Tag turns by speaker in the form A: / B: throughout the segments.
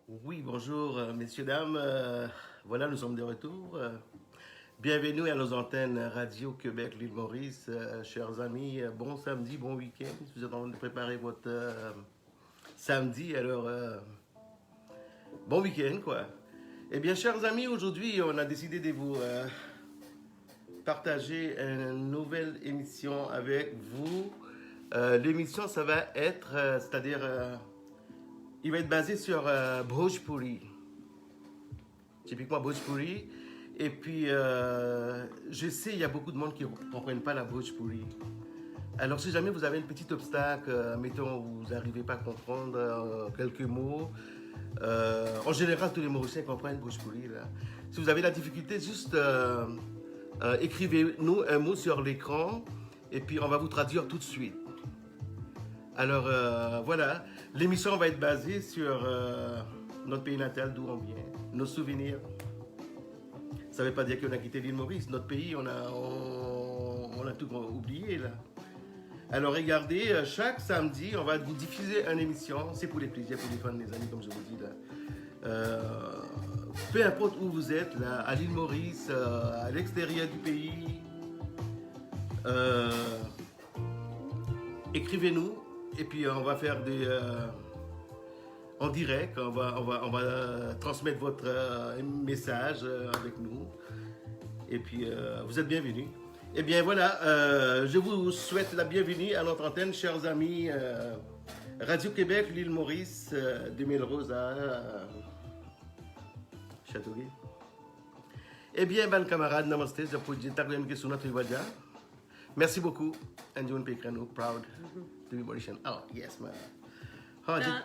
A: Oui, bonjour, messieurs, dames. Voilà, nous sommes de retour. Bienvenue à nos antennes Radio Québec, l'île Maurice. Chers amis, bon samedi, bon week-end. Vous êtes en train de préparer votre samedi, alors bon week-end, quoi. Eh bien, chers amis, aujourd'hui, on a décidé de vous partager une nouvelle émission avec vous. L'émission, ça va être, c'est-à-dire, il va être basé sur Bhojpuri. Typiquement Bhojpuri. Et puis, je sais, il y a beaucoup de monde qui ne comprennent pas la Bhojpuri. Alors, si jamais vous avez un petit obstacle, mettons, vous n'arrivez pas à comprendre quelques mots, en général, tous les Mauriciens comprennent Bhojpuri. Là. Si vous avez la difficulté, juste écrivez-nous un mot sur l'écran et puis on va vous traduire tout de suite. Alors, voilà, l'émission va être basée sur notre pays natal, d'où on vient, nos souvenirs. Ça ne veut pas dire qu'on a quitté l'île Maurice. Notre pays, on a tout oublié, là. Alors, regardez, chaque samedi, on va vous diffuser une émission. C'est pour les plaisirs, pour les fans, les amis, comme je vous dis, là. Peu importe où vous êtes, là, à l'île Maurice, à l'extérieur du pays, écrivez-nous. Et puis, on va faire des... en direct, on va transmettre votre message avec nous. Et puis, vous êtes bienvenus. Eh bien, voilà, je vous souhaite la bienvenue à notre antenne, chers amis. Radio Québec, l'île Maurice, de Melrose à Châteauguay. Eh bien, ban camarades, namaste, je peux dire que sur notre Iwaja. Merci beaucoup. And John Pekrano, proud to be Mauritian. Oh, yes, man.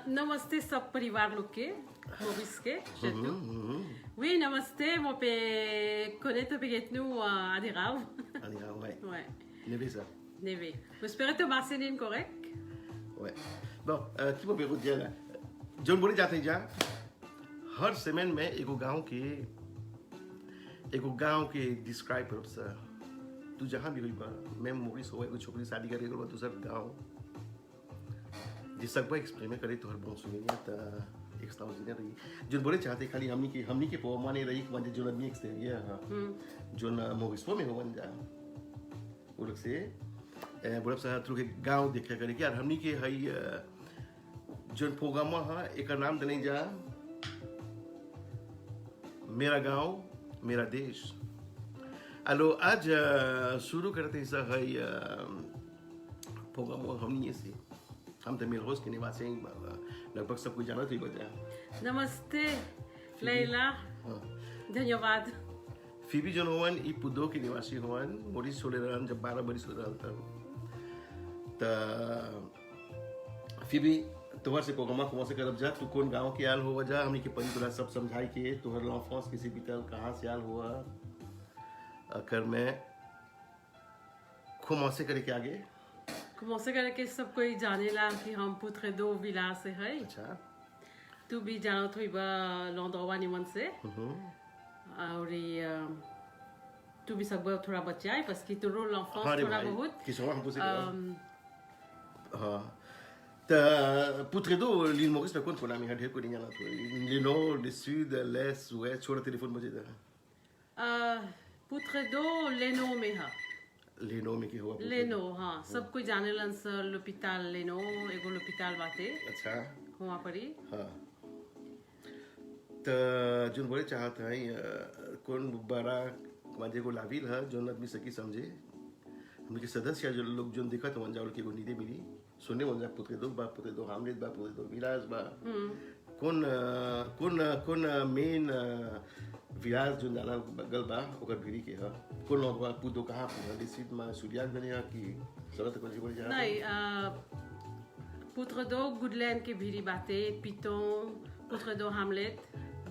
B: नमस्ते सब परिवार लोग के मोबिस के oui namaste mon pe connaître peut-être nous à des raves
A: ouais
B: ouais
A: neve ça
B: neve j'espère que ma scène est correct
A: ouais bon qui va vous dire là John बोले जाते जा हर semaine में एक गांव के describe कर सा तू जहाँ भी होगा मैं मोरिस हो एक छोकरी शादी करेगा वो दूसरा गांव जिसका एक्सप्रेस करे तो हर बहुत सुनेंगे तो एक्स्ट्राऑर्डिनरी रही जो बोले चाहते खाली हमनी के पौमाने रही कि जो आदमी एक्सटेरियर हां जो मोरिस में हो बन जा वो लोग से बोले सा थ्रू के गांव देखा करे कि यार हमनी के हई जो प्रोग्राम हां एक नाम देने जा मेरा गांव मेरा देश alors आज शुरू करते हैं सर हई प्रोग्राम हमनी से हम तो मेलरोज के निवासी हैं लगभग सब कुछ जाना तो ही बचा
B: नमस्ते लैला धन्यवाद
A: फिबी जन हुआ ई पुदो के निवासी हुआ मोरिस सोलेरान जब 12 बरिस हो रहा था तो फिबी तोहर से प्रोग्राम को से करब जा तू कौन गांव के आल हुआ जा हमनी के परी तोरा सब समझाई के तोहर लॉन्फॉन्स किसी बीतल कहां से आल हुआ कर मैं commencer करके आगे
B: commencer करके सब कोई जाने ला कि हम पुत्र दो विला से है
A: अच्छा
B: तू भी जानो तो इबा लॉन्डोवा निमन से और तू भी सब थोड़ा बच्चा है parce que tu rôles l'enfance थोड़ा बहुत
A: qui sont un peu ta Poutredo l'île Maurice par contre qu'on a mis ढेर को नहीं जाना तो le nord le sud l'est ouest छोड़ा téléphone बजे था
B: पुत्रेदो लेनो में है
A: लेनो में की हुआ
B: लेनो हाँ सब कोई जाने लन सर l'hôpital लेनो एगो l'hôpital बाते
A: अच्छा
B: वहाँ परी
A: हाँ तो जो बोले चाहते हैं कौन बड़ा माजे को लाविल है जो आदमी सकी समझे हमके सदस्य जो लोग जो देखा तो वंजा के को नीदे मिली सुने वंजा पुत्रे दो हामलेट बा पुत्रे दो विलास बा कौन मेन विलास जो जाना बगल बा ओकर भिरी के ह कौन लोग बा पुदो कहां पर डिसिट में सुलियाक बने की सरत को जी बोल जा
B: नहीं पुत्रेदो गुडलैंड के भिरी बाते पिटों पुत्रेदो हामलेट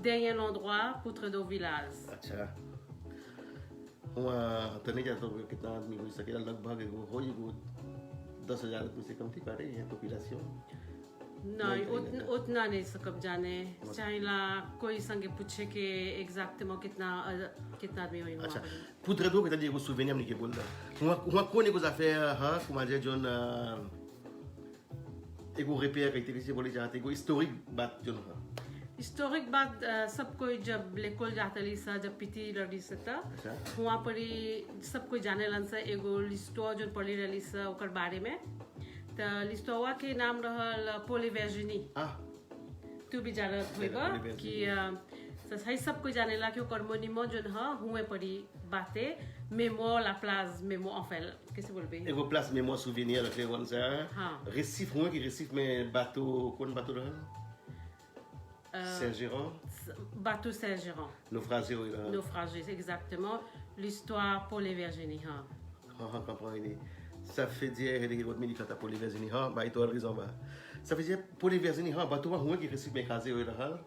B: dernier endroit पुत्रेदो विलास
A: अच्छा वहाँ तो नहीं जाता कितना आदमी हो सकेगा लगभग हो ही वो 10,000 आदमी से कम थी पा रही है पॉपुलेशन
B: नहीं उतना नहीं सकब जाने चाहिए कोई संगे पूछे कि एग्जैक्टली कितना आदमी होई
A: अच्छा पुत्र दो कितना वो souvenir हमने के बोल रहा वहाँ कौन एक affaire हाँ कुमार जोन एक repère qui était ici बोले जाते एक historique बात जो ना
B: हिस्टोरिक बात सब कोई जब लेकोल जाता सा जब पीती लड़ी से त
A: अच्छा
B: वहाँ पर ही सब कोई जाने लन सा एगो लिस्टो जो पढ़ी रही सा ओकर बारे में तो लिस्टोवा के नाम रहल पोले वर्जिनी
A: ah
B: तू भी जानत होइबा
A: पोले
B: कि सही सब कोई जानेला कि ओकर मोनिमो जो ह हुए पड़ी बातें मेमो ला प्लाज मेमो ऑफेल कैसे बोलबे
A: एगो प्लास मेमो souvenir रखले वन सा
B: हाँ
A: récif हुए कि récif में bateau कौन bateau रहल Saint-Géran
B: bateau Saint-Géran
A: naufragé oui là
B: naufragé c'est exactement l'histoire pour les Virginie हाँ
A: हाँ comprends ini ça fait dire les autres militaires pour les Virginie हाँ bah il raison bah ça fait dire pour les Virginie हाँ bateau हुए कि récif में खा हुए रहल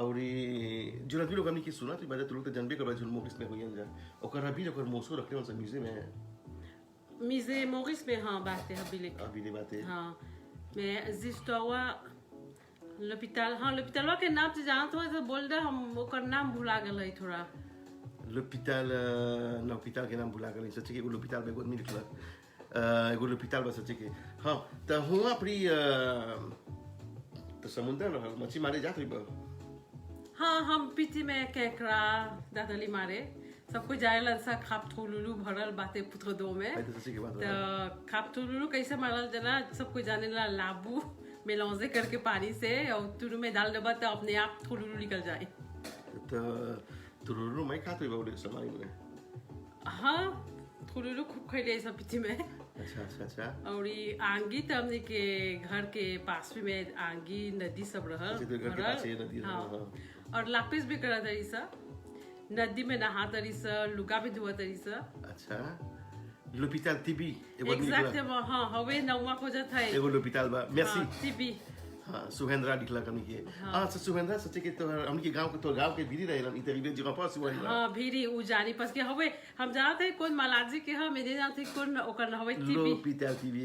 A: और ये जो लड़की लोग हमने की सुना तो बात तो लोग तो जानबे कर जो मोरिस में हुई जा ओकर अभी लोग मोसो रखले उन म्यूजियम में
B: musée Maurice में हाँ बात है
A: अभी die बातें
B: हाँ mais l'histoire l'hôpital हाँ l'hôpital के नाम से जानत हो तो बोल दे हम ओकर नाम भुला गए है थोड़ा
A: l'hôpital l'hôpital के नाम भुला गए सच्ची के l'hôpital में बहुत मिल निकला एगो l'hôpital बस सच्ची के हाँ तो हुआ अपनी तो समुद्र रहल मच्छी मारे जात रही
B: हाँ हम पीती में केकरा दादली मारे सबको जाए लंसा खाप थोलुलू भरल बातें पुत्र दो में
A: तो सच्ची के बात
B: तो खाप थोलुलू कैसे मारल जना सबको जाने ला लाबू मेलौजे करके पानी से और तुरु में डाल दबा तो अपने आप थोलुलू निकल जाए
A: तो तुरुरु मैं खाते हुए बोले समाई में
B: हाँ थोलुलू खूब खाई सब पीती में
A: अच्छा अच्छा अच्छा
B: और ये आंगी तो हमने के घर के पास में आंगी नदी सब रहल
A: अच्छा, तो घर के पास ही नदी रहल,
B: हाँ
A: हाँ।
B: और लापिस भी करा तरी सा नदी में नहा तरी सा लुगा भी धोआ तरी सा
A: अच्छा l'hôpital Tibi एगो आदमी निकला
B: एग्जैक्टली हाँ हवे नौवा खोजत है
A: एगो l'hôpital बा merci
B: टीबी
A: हाँ सुहेंद्रा निकला हमने के हाँ तो सुहेंद्रा सच्चे के तो हमने के गांव के तो गांव के भीरी रहेला इधर इधर जगह पर सुहेंद्रा
B: हाँ भीरी उ जानी पस के हवे हम जानते हैं कौन मालाजी के हम मेरे जानते हैं कौन ओकर हवे टीबी
A: l'hôpital Tibi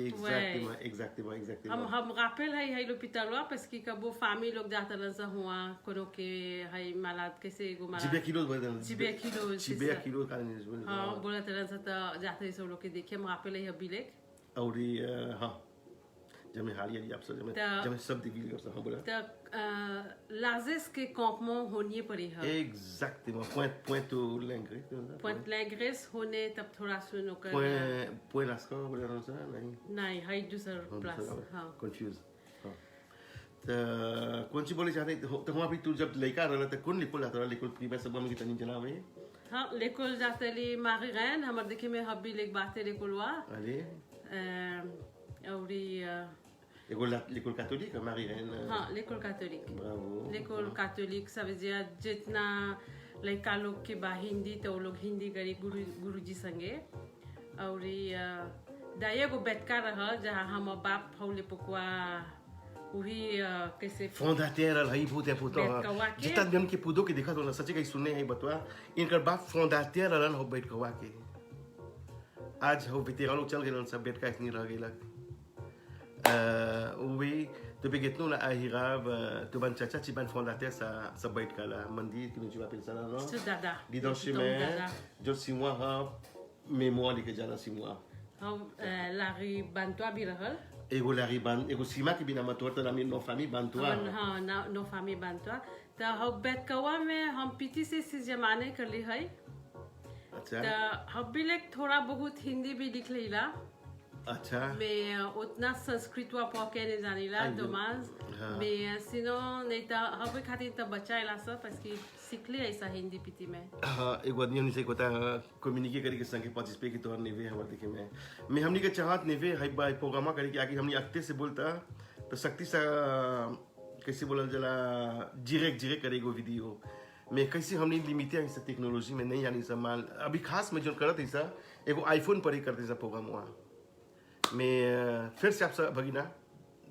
A: exactement
B: हम रापेल है लो पितलवा पस की कबो फामी लोग जाता लसा हुआ कोनो के है मालाद कैसे एगो मालाद
A: जिबे किलो बदन
B: जिबे किलो
A: का नहीं
B: हाँ बोला तरह से तो जाते सब लोग के देखे हम रापेल है बिलेक
A: और हाँ जब मैं हालिया आप सब जब मैं सब दिखी कर हाँ बोला
B: तो लाजेस के campement होने पड़ी है
A: exactement
B: Pointe Lengres होने तब थोड़ा सुनो कर
A: point Lascaux बोला ना सर
B: नहीं है दूसरा प्लस हाँ
A: confused तो कौन सी बोले चाहते तो वहाँ भी तू जब लड़का रहा था कौन लिखो लाता रहा लिखो प्रीमियर सब में कितनी जना हुए
B: हाँ लेकोल जाते ली मारी रैन हमारे देखे में हबी लेक बातें लेकोलवा
A: अरे
B: और
A: एगो l'école catholique Marie-Reine
B: हाँ l'école catholique
A: bravo
B: l'école catholique ça veut dire जितना लड़का लोग के बा हिंदी तो वो लोग हिंदी करी गुरुजी संगे और दाये को बैठका रहा जहाँ हम बाप फौले पकवा वही कैसे
A: fondateur है बहुत है पुतो जितना दिन के पुदो के देखा तो ना सच्चे कहीं सुनने हैं बतवा इनका बाप fondateur रहा हो बैठ कवा के आज हो वेटेरान लोग चल गए सब बैठ का इतनी रह गई लग oui depuis que nous là à Hirab tu ban chacha tu ban fondateur ça bait kala mandi que tu appelles ça là non
B: c'est dada
A: dis donc chemin je 6 mois mémoire que jana 6 mois
B: la ri bantoa birahal
A: ego la ri ban ego sima que bina matorta la no famille bantoa
B: हाँ no famille bantoa तो हम बैठ कवा में हम पीटी से जमाने कर ली है
A: अच्छा
B: तो हम भी लेक थोड़ा बहुत हिंदी भी लिख लेला
A: अच्छा
B: mais उतना संस्कृत वा पके नहीं जानी ला दोमाज mais sinon नहीं तो हम खातिर तो बच्चा इला सब parce que सीख ले ऐसा हिंदी पीती में
A: हाँ एक आदमी हमने से कोता कम्युनिकेट करके के संगे पार्टिसिपेट की तौर नेवे हमारे देखे में मैं हमने के चाहत नेवे हाई बाय प्रोग्राम करके आगे हमने अक्ते से बोलता तो शक्ति सा कैसे बोला जला डायरेक्ट करेगो वीडियो मैं कैसे हमने लिमिटेड है इस टेक्नोलॉजी में नहीं जानी सामान अभी खास में जो करत है सा एगो आईफोन पर ही करते सा प्रोग्राम हुआ मैं फिर से आपसे भगीना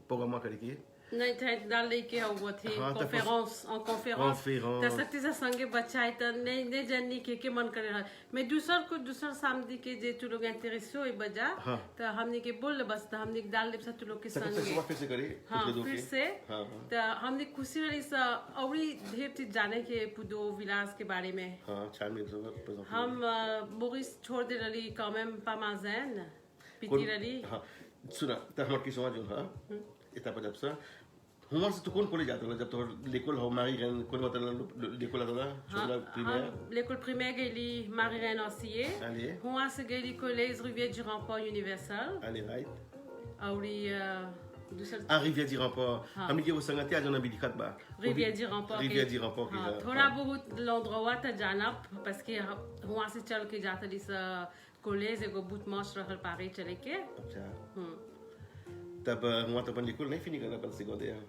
A: प्रोग्राम करके
B: नहीं था डाल लेके हुआ थी कॉन्फ्रेंस तो सकती से संगे बच्चा है तो नहीं जाननी के मन करे रहा मैं दूसर सामने के जे तू लोग इंटरेस्ट हो बजा तो हमने के बोल बस तो हमने डाल ले तू लोग के संगे
A: फिर से करे
B: हाँ फिर से तो हमने खुशी रही सा और ढेर चीज जाने के पुदो विलास के बारे में हम मोरिस छोड़ दे रही quand même pas माज़न पिटी रही
A: सुना तो हमारे की समझ हो हाँ इतना पजब सा हुआ से तो कौन कॉलेज जाता है जब तो l'école हो Marie-Reine कौन बता l'école आता है छोटा primaire
B: l'école primaire गईली Marie-Reine Ancier हुआ से गईली collège Rivière du Rempart Universal
A: allez right
B: और
A: Rivière du Rempart हम लोग ये वो संगति आज उन्हें भी दिखात बा
B: Rivière du Rempart
A: की
B: थोड़ा बहुत l'endroit था जाना parce que हुआ से चल के जाता लिस collège एगो bout marche रहल पारी चले के
A: अच्छा तब हुआ तो अपन l'école नहीं fini करना अपन secondaire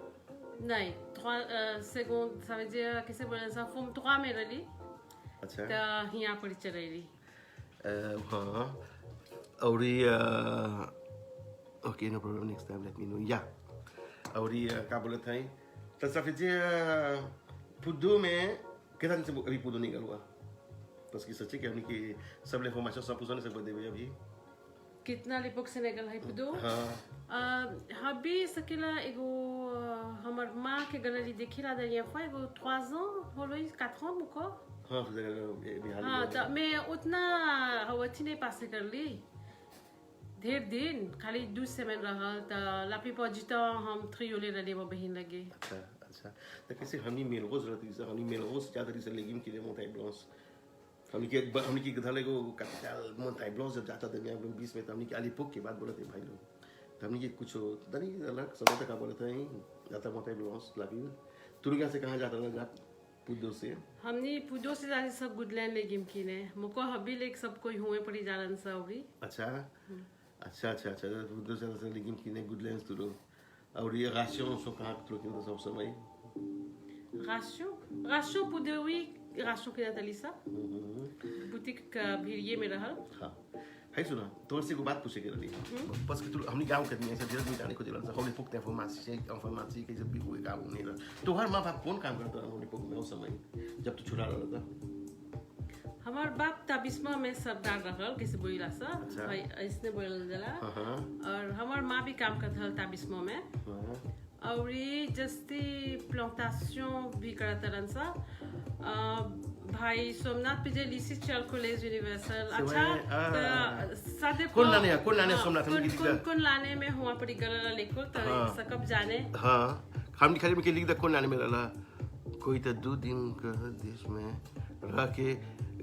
B: नहीं 3 secondes ça veut dire que c'est bon ça forme 3 में रही
A: अच्छा
B: तो यहाँ पर चलेगी
A: हाँ और ये okay no problem next time let me know या और ये क्या बोले थे तो ça veut dire Pudo में कितना दिन से अभी Pudo निकल हुआ parce que सच्ची कि हमने कि सब l'information 100% से बदले हुए अभी
B: कितना l'époque Sénégal है Pudo अभी सकेला एगो हमार माँ के गैलरी देखी la dernière fois एगो 3 ans हो गई 4 ans मुको हाँ तो मैं उतना हवाची नहीं पास कर ली ढेर दिन खाली 12 semaines रहा तो la plupart du temps हम ट्रियोले रहे वो बहन लगे
A: अच्छा अच्छा तो कैसे हमनी मेलरोज रहती है हमनी मेलरोज ज्यादा रिसे लेगिम के लिए मोंटाई ब्लांस हमनी की गधा लेगो कैपिटल मोंटाई ब्लांस जब जाता दुनिया में 20 में तो हमनी की आलीपुर के बाद बोले थे भाई लोग तो हमनी की कुछ दनी अलग समय तक बोले थे जाता मोंटाई ब्लांस लागी तुरंत से कहां जाता था पुदो से
B: हमने पुदो से जाने सब गुडलैंड लेगिम की ने मुको हबी लेक सब कोई हुए पड़ी जालन सा होगी
A: अच्छा अच्छा अच्छा अच्छा पुदो से लेगिम की ने गुडलैंड्स तो और ये राशन सो कहां तो कि सब समय
B: राशन पुदो oui राशन के नतलिसा बुटीक भिरिये में रहल
A: हां है सुना तोर से को बात पूछे के रही बस कि तू हमनी गांव के नहीं से धीरे धीरे जाने को दिलन से होली पुक ते इंफॉर्मेशन के जब भी हुए काम नहीं रहा तो हर मां बाप कौन काम करता है होली पुक में उस समय जब तू छोटा रहा था
B: हमार बाप ताबिस्मा में सबदार रहल किसी बोइला सा भाई इसने बोलल जला और हमार मां भी काम करत हल ताबिस्मा में और ये जस्ती प्लांटेशन भी करत रहन सा भाई सोमनाथ पे जे लिसी चल कॉलेज यूनिवर्सल अच्छा सादे
A: कौन लाने सोमनाथ
B: कौन लाने में हुआ पड़ी गलला लेको तो सकब जाने
A: हां हम खाली में के लिख द कौन लाने में रहला कोई तो 2 दिन का देश में रह के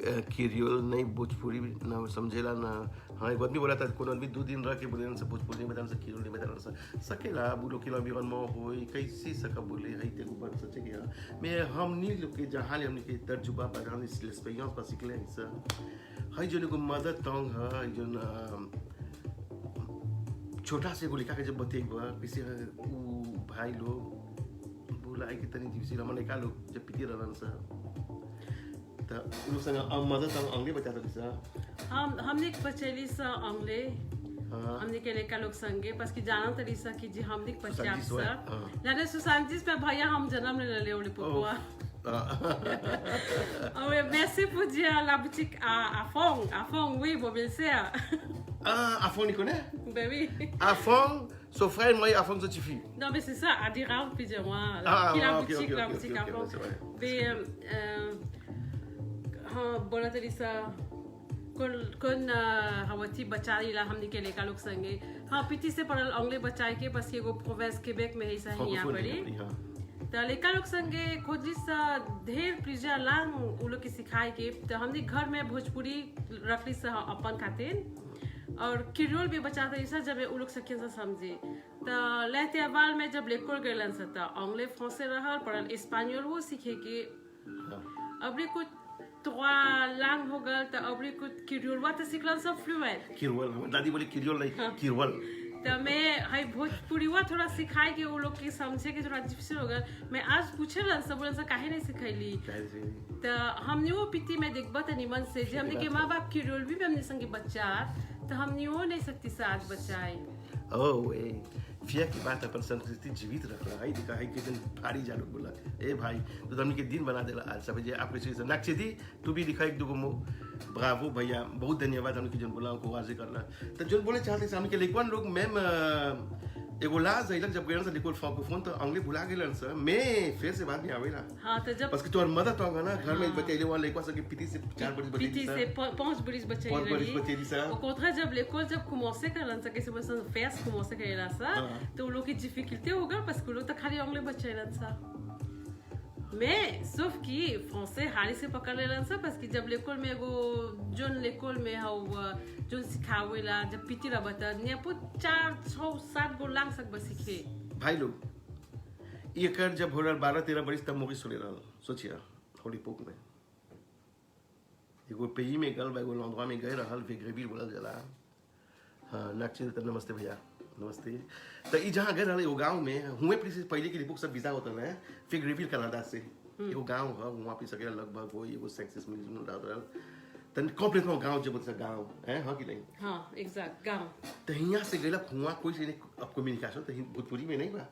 A: किरियोल नहीं भोजपुरी ना समझेला ना हाँ एक आदमी बोला था कौन आदमी 2 दिन रह के बोले से भोजपुरी में से किरियोल नहीं बता सकेला बुलो किलो बिरन में होई कैसे सका बोले है ते ऊपर सच्चे गया मैं हम नी लोग के जहां हमने के तर्जुबा बगान इस l'expérience pas cycler ça है जो को मदर टंग है जो छोटा से गोलिका के जब बतेक बा किसी भाई लोग बोला है कि तनी जीवसी रमन का लोग जब पिटी रहन सा तो लोग संग मदर टंग अंग्रेजी बताता सा
B: हमने एक बचेली सा अंग्रेजी हमने के लेका लोग संगे बस की जाना तरी सा कि जी हमने पचास सा लाने सुसांतिस पे भैया हम जन्म ले ले ओले पोपवा oh merci pour dire la boutique à fond oui bon bien sûr
A: à fond你connais
B: ben oui
A: à fond son frère moi à fond ça suffit
B: non mais c'est ça à dire puis dire moi la boutique à fond mais बोला तरी सा कौन हवाती बचाई ला हमने के लेका लोग संगे हाँ पीटी से पढ़ल अंग्ले बचाए के बस ये गो प्रोविंस क्वेबेक में ही सही यहाँ पड़ी तो लेका लोग संगे खोजी सा ढेर प्रिजा लांग उ लोग के सिखाए के तो हमने घर में भोजपुरी रखली सा अपन खातिर और किरियोल भी बचाते ऐसा जब उ लोग सके से समझे तो लेते बाल में जब लेकोल गलन सा तो अंग्ले फ्रांसे रहल पढ़ल स्पेनियल वो सीखे के अबरी कुछ 3 langues हो गल तो अबरी कुछ किरियोल वा तो सिखलन सब फ्लुएंट
A: किरियोल दादी बोली किरियोल नहीं किरियोल
B: तो मैं हाई भोजपुरी वा थोड़ा सिखाए के वो लोग के समझे के थोड़ा डिफिकल्ट हो गल मैं आज पूछे लन सब बोलन से काहे नहीं सिखाइली तो हमने वो पिटी में देखबा त निमन से जे हमने के मां बाप किरियोल भी हमने संगे बच्चा तो हमने वो नहीं सकती साथ बचाए
A: ओ वे फिया की बात अपन संस्कृति जीवित रखला है दिखा है कि दिन भारी जालो बोला ए भाई तो हमने के दिन बना देला आज सब जे अप्रिशिएशन नाक्षदी तू भी दिखा एक दुगो मो ब्रावो भैया बहुत धन्यवाद हमने के जन बोला को वाजे करला तो जो बोले चाहते सामने के लेकवन लोग मैम एगो लाज है जब गए ना निकोल फ्रांकोफोन तो अंग्रेजी भुला गए सर मैं फिर से बात नहीं आवे ना
B: हाँ तो जब
A: parce que toi mother tongue ना घर में बच्चे ले वाले quoi ça que petit c'est 4 बड़ी
B: petit c'est 5 बड़ी बच्चे
A: रही ça
B: au contraire जब l'école जब commencer करना ça que c'est moi ça faire commencer कर रहा ça तो लोग की difficulté होगा parce que लोग तो खाली अंग्रेजी बच्चे रहते ça mais sauf कि français हाली से पकड़ ले रहा parce que जब l'école में एगो जोन l'école में हाउ जोन सिखावे ला जब पिटी ला बता ने पो 4 6 7 गो लांग सक बस सीखे
A: भाई लोग ये कर जब हो रहा 12-13 बरिस तब मोगी सुने रहा सोचिए होली पोक में एगो pays में गल एगो लंदवा में गए रहल वेग्रेविल बोला जाला हां नाक्षी त नमस्ते भैया नमस्ते तो ई जहाँ गए रहे वो गांव में हुए पहले के लिए सब वीजा होता है फिर ग्रेविल कनाडा से एगो गांव है वहाँ पे सके लगभग वो एगो सेक्सिस मिलियन डॉलर तन कंप्लीटली गांव जब बोलते गांव है हां कि नहीं
B: हां एग्जैक्ट गांव
A: तो यहाँ से गए हुआ कोई से अब कम्युनिकेशन तो भोजपुरी में नहीं बा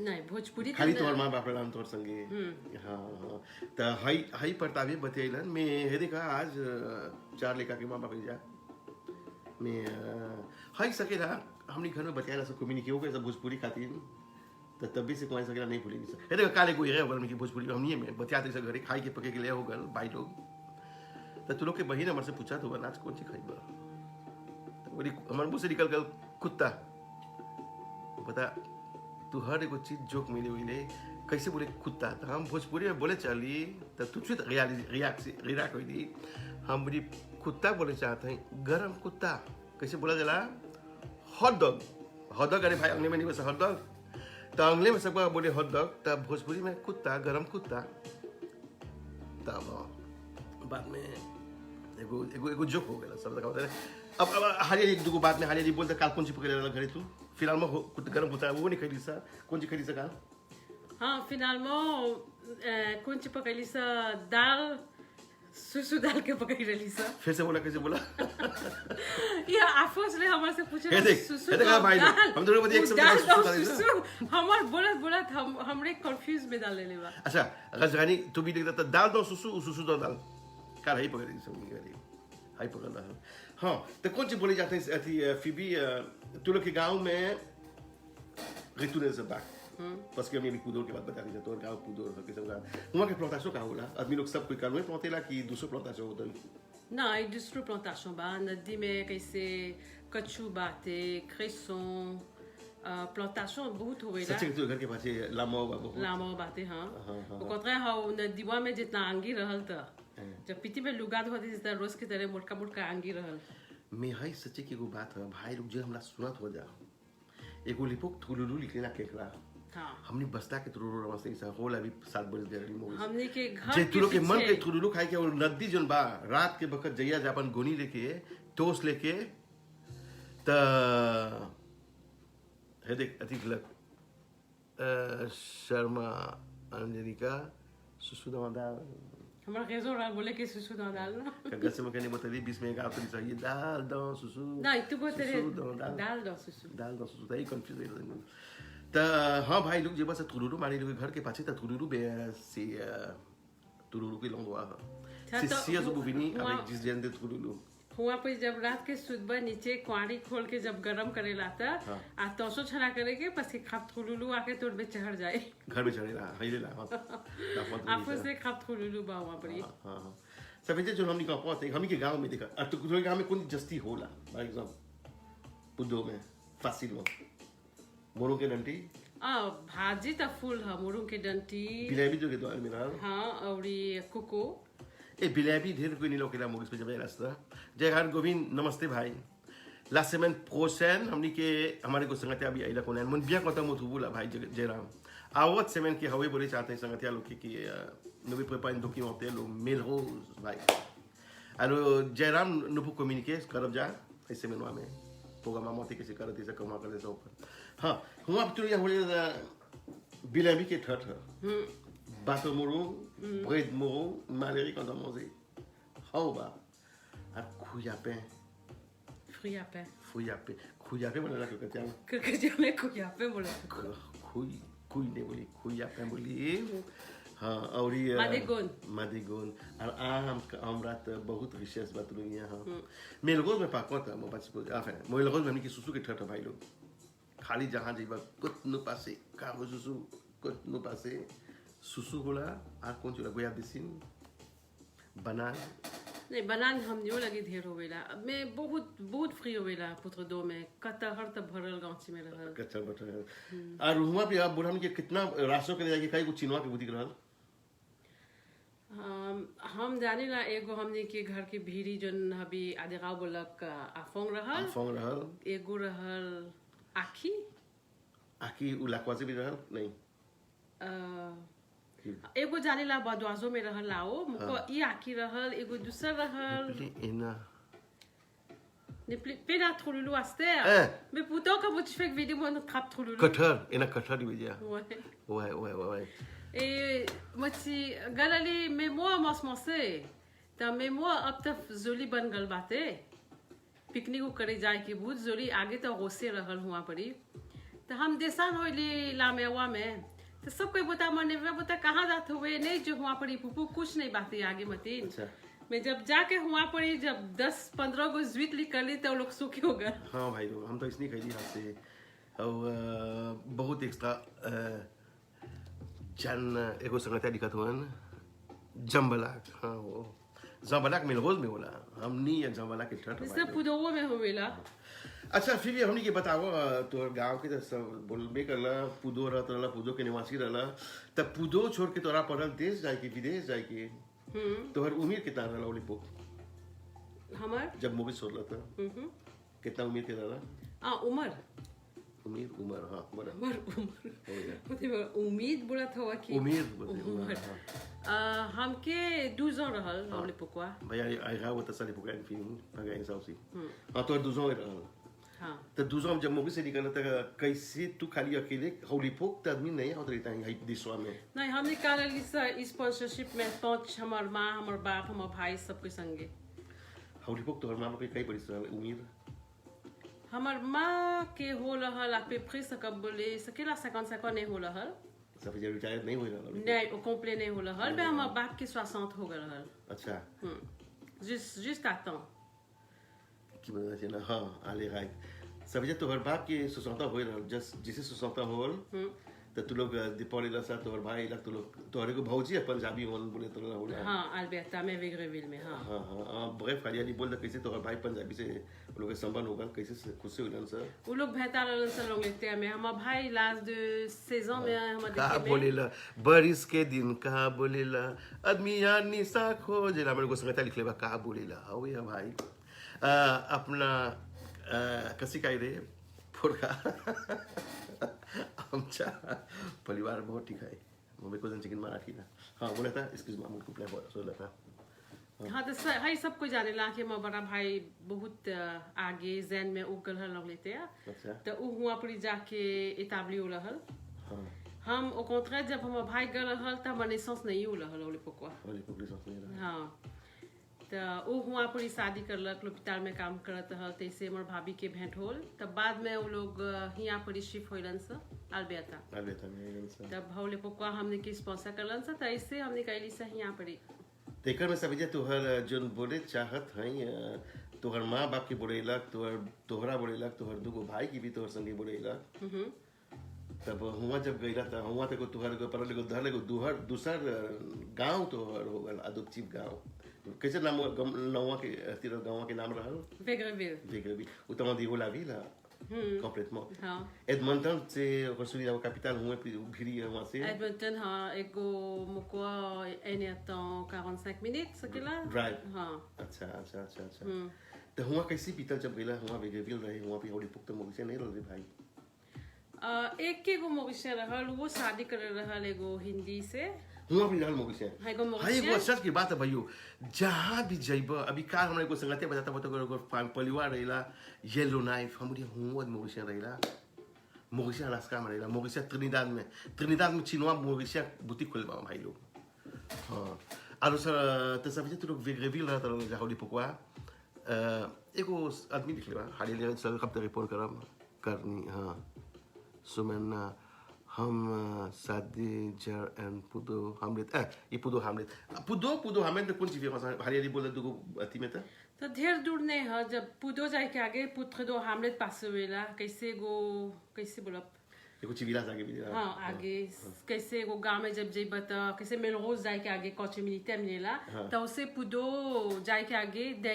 B: नहीं भोजपुरी
A: खाली तोहर माँ बाप नाम तोहर संगे हाँ हाँ तो हाई प्रतापे बतैलन मैं हे देखा आज 4 लेका के माँ बाप जा मैं हाई सकेला हमने घर में बताया सब कम्युनिकेट हो गया सब भोजपुरी खाती तो तभी से कोई सकेला नहीं भूलेंगे सर हे देखा काले कोई है बोल में भोजपुरी हम नहीं में बताते सब घरे खाई के पके के ले हो गल भाई लोग तो तू लोग के बहिन हमसे पूछा तो आज कौन सी खाई बा तो बोली हमारे मुंह से निकल गल कुत्ता बता तू हर एक चीज जोक मिले हुई कैसे बोले कुत्ता तो हम भोजपुरी में बोले चली तो तुझ रियाक्ट हुई हम बोली कुत्ता बोले चाहते हैं गरम कुत्ता कैसे बोला जला हॉट डॉग अरे भाई अंग्रेजी में नहीं बस हॉट डॉग तो अंग्रेजी में सब बोले हॉट डॉग तब भोजपुरी में कुत्ता गरम कुत्ता तब बाद में एगो एगो एगो जोक हो गया सब लगा अब हालिया एक दो बात में हालिया बोलते काल कौन सी पकड़े रहा घरे तू फिलहाल में गरम होता है वो नहीं खरीदी सा कौन सी खरीदी सा
B: हाँ फिलहाल में कौन सी पकड़ी सा दाल सुसु डाल के पकड़ी रही सा
A: फिर से बोला कैसे बोला
B: या आफोस ले हमारे से पूछे
A: सुसु भाई हम दोनों बता एक
B: सब हमार बोला हमरे कंफ्यूज में डाल ले बा
A: अच्छा गजरानी तू भी देखता दाल दो सुसु सुसु दो दाल काल ही पकड़ी सब नहीं हाई पकड़ रहा हाँ तो कौन सी बोली जाते हैं अथी फिबी तू लोग के गांव में रितुने से बात parce que हम पुदोर के बाद बता रही तो गांव पुदोर के सब वहां के प्लांटेशन का होला आदमी लोग सब कोई काम में प्लांटेला कि दूसरे प्लांटेशन होता है
B: ना एक दूसरे प्लांटेशन बा नदी में कैसे कच्चू बाते क्रेसों प्लांटेशन बहुत हो गई
A: सच्चे तो घर के पास लामो
B: बाते हाँ au contraire हाँ नदी में जितना आंगी रहल था जब पिटी में लुगा धोती जितना रोज की तरह मोटका मोटका आंगी रहल
A: मैं हाई सच्चे की वो बात है भाई लोग जो हमरा सुनत हो जा एगो लिपोक थुलुलु लिखलेला केकरा
B: हाँ
A: हमने बस्ता के थुलुलु रमस नहीं सा होला भी 7 बजे दे रही मोगी
B: हमने के घर
A: जे तू लोग के मन के थुलुलु खाए के और नदी जोन बा रात के वक्त जइया जापन गोनी लेके टोस लेके त हे देख अति लग शर्मा अंजलिका सुसुदा
B: हमारा कैसे रहा बोले कि सुसु दाल ना
A: कगल से मैं कहने बता दी 20 में आप तो ये दाल दो सुसु
B: ना इतु बोलते रे दाल दो सुसु
A: तो ये कंफ्यूज है तो हाँ भाई लोग जब से तुरुरु मारी लोग घर के पाछे तो तुरुरु बे से तुरुरु के लंगवा है सी जो बुविनी avec 10 जन दे तुरुरु
B: हुआ पे जब रात के सुबह नीचे क्वाड़ी खोल के जब गरम करे लाता आ तोसो छना करे के पसी खाप थुलुलु आके तोड़ में चढ़ जाए
A: घर में चढ़ेला हाइले ला
B: आपस से खाप थुलुलु बा वहां पर
A: हां हां सब जो हमनी का पता है हमनी के गांव में देखा अब तो कोई गांव में कौन जस्ती होला फॉर एग्जांपल पुदो में फासिल में मोरू के डंटी
B: भाजी त फुल है मोरू के डंटी
A: बिलाबी जो के द्वार में रहा
B: हां और ये कुको
A: ए बिलाबी ढेर कोई नहीं लोग के मोगिस पे जब रास्ता जयहार गोविंद नमस्ते भाई la semaine prochaine हमनी के हमारे को संगतिया भी आइला कोन मन बिया कोता मत बोला भाई जयराम आवत semaine के हवे बोले चाहते हैं संगतिया लोग की nous भी préparer un documentaire le Melrose भाई alors Jairam nous pour communiquer करब जा ऐसे में में प्रोग्राम monter कैसे करते से comment करते सब हां हम अब तो ये बोले बिलाबी के ठठ bateau mouro bread mouro malérie quand on manger haoba à couillapin couillapin बोला que
B: क्या ने couillapin बोला
A: couille ने बोली couillapin बोली हाँ और ये मादेगोन और आमरात बहुत विशेष बात लोग यहाँ हाँ मेलगोज में पाकोता मैं बात बोल enfin मेलगोज में हमने की सुसु के ठठ भाई लोग खाली जहाँ जाइबा कुछ न पासे कागज सुसु कुछ न पासे सुसु होला आ कौन चुला गोया बिसिन बनान
B: नहीं बनान हम जो लगी ढेर होवेला मैं बहुत बहुत फ्री होवेला पुत्र दो में कटहर तब भरल गांची में रहल
A: कटहर बटर और हुआ पे आप बुढ़ान के कितना रासो के ले जाके काई को चिनवा के बुद्धि रहल
B: हम जाने ला एगो हमने के घर के भीरी जोन अभी आधे गाँव बोलक आफोंग रहल एगो रहल आखी
A: उलाकवा से भी रहल नहीं
B: एगो जाने ला बदवाजो में रहल लाओ मुको ई आखी रहल एगो दूसर रहल ne pena trululu aster mais pourtant quand tu fais que vidéo moi notre trappe trululu
A: कटहर di veja ouais
B: et moi si galali mémoire moi commencé ta mémoire अब तक जोली बन गल बाते पिकनिक करे जाए की बहुत जोली आगे तो रोसे रहल हुआ पड़ी तो हम देसान होली लामेवा में तो सब कोई बता मने बता कहाँ जाते हुए नहीं जो हुआ पड़ी पुपू कुछ नहीं बातें आगे मती मैं जब जाके हुआ पड़ी जब 10-15 को ज्वीट लिखल ली तो लोग सुखी हो गए
A: हाँ भाई लोग हम तो इसलिए कही हाथ से और बहुत एक्स्ट्रा जन एगो संगठन दिखत हुआ जंबलाक हाँ वो जंबलाक में रोज में होला हम नहीं है जंबलाक के ठट
B: इससे पुदोवो में होवेला
A: अच्छा फिर भी हमने के बताओ तो गांव के तो बोलबे करला पुदो रहला पुदो के निवासी रहला तब पुदो छोड़ के तोरा पढ़ल देश जाए के विदेश जाए के तोहर उम्र कितना रहला ओलिपो
B: हमार
A: जब मूवी छोड़ला था कितना उम्र के रहला
B: उम्र
A: हाँ उम्र
B: उम्मीद बोला था कि
A: उम्र
B: हमके 12 ans रहल ओलिपो quoi
A: भैया आई हा वो तसली पुका इन फिल्म पगा इन साउसी हां तो 12 ans रहल हाँ तो 12 ans जब मूवी से निकला था कैसे तू खाली अकेले ओलिपो त आदमी नहीं होत रहता है दिसवा में
B: नहीं हमने काला लिसा स्पॉन्सरशिप में पांच हमार मां हमार बाप हमार भाई सबके संगे
A: ओलिपो तो मां के कई बड़ी उम्र
B: हमार माँ के हो रहल आपे फ्री सकब बोले सकेला 55 नहीं हो रहल
A: सब जे रिटायर नहीं हो रहल
B: नहीं ओ कंप्लीट नहीं हो रहल मैं हमार बाप के 60 हो गए रहल
A: अच्छा
B: juste à temps
A: की बोलना चाहिए ना हाँ आले राइट सब जे तोहर बाप के 60 हो रहल जस्ट जिसे 60 होल तो तू लोग दीपावली लसा तोहर भाई लग तू लोग तोहरे को भौजी है पंजाबी वन बोले तो ना होला
B: हां अल्बर्टा में वेग्रेविल में हां
A: हां ब्रेफ खाली बोल दे कैसे तोहर भाई पंजाबी से लोग के संबंध होगा कैसे खुश से होलन सर
B: वो लोग बेहतर रहलन सर लोग लेते में हमार भाई लास्ट de 16 ans में हम देखे
A: का बोलेला बारिश के दिन का बोलेला आदमी यार निशा खोज ला मेरे को संगता लिख लेबा का बोलेला हो या भाई अपना कसी काय रे फोरका आमचा परिवार बहुत ठीक है मम्मी को चिकन मराठी ना हाँ बोला था एक्सक्यूज मी मुझको प्ले बोला था
B: हाँ तो हाई सब कोई जाने ला कि बड़ा भाई बहुत आगे जैन में उगल हल लोग लेते हैं तो वो हुआ पड़ी जाके इताबली हो रहल हम ओ कॉन्ट्रैक्ट जब हम भाई गल हल तब हमने सांस नहीं हो रहल ओले पकवा हाँ तो वो हुआ पड़ी शादी करलक लोपिताल में काम करत हल तैसे हमर भाभी के भेंट होल तब बाद में वो लोग हिया पड़ी शिफ्ट होइलन से अल्बर्टा में तब होले पकवा हमने के स्पॉन्सर करलन से तैसे हमने कहली से हिया पड़ी
A: तेकर में सब जे तोहर जोन बोले चाहत हई तोहर माँ बाप के बोलेला तोहरा बोलेला तोहर दुगो भाई की भी तोहर संगे बोलेला तब हुआ जब गईला त हुआ तक तोहर को परले को धरले को दूसर गांव तोहर हो गल अदुपचिप गांव कैसे नाम नवा के तेरा गांव के नाम रहल वेग्रेविल उतना दी होला भी ला complètement Edmonton c'est celui la capitale où est viri वहां से
B: Edmonton हाँ एको मुको एने temps 45 minutes ce que là
A: drive हाँ अच्छा तो हुआ कैसे बीतल जब गईला हुआ वेग्रेविल रहे हुआ पे होली पुक्त मोगिसे नहीं रहल भाई
B: एक के गो मोगिसे रहल वो शादी कर रहल एगो हिंदी से
A: हुआ भी रहल मोगिसे हाय गो सच की बात है भाइयों जहां भी जाइबो अभी काल हमरे को संगते बताता तो परिवार रहेला येलो नाइफ हमरे हुआ मोगिसे रहेला मोगिसे अलास्का में रहेला मोगिसे त्रिनिदाद में चिनवा मोगिसे बुटीक खोलबा भाई लोग हां alors ça veut dire que le Végreville là dans la Holy pourquoi ego admis que là aller les seul capter répondre करनी हां सो मैंने हम शादी जर एंड पुदो हमलेट ये पुदो हमलेट पुदो हमलेट में कौन सी डिफरेंस है हरियाली बोला दुगो अति में था
B: तो ढेर दूर नहीं है जब पुदो जाए के आगे पुत्र दो हमलेट पास हुए ला कैसे बोला
A: कुछ विलास आगे भी
B: हाँ आगे कैसे वो गांव में जब जाई बता कैसे मेलरोज जाए के आगे कौच मिलते हैं मिला तो उसे पुदो जाए के आगे दे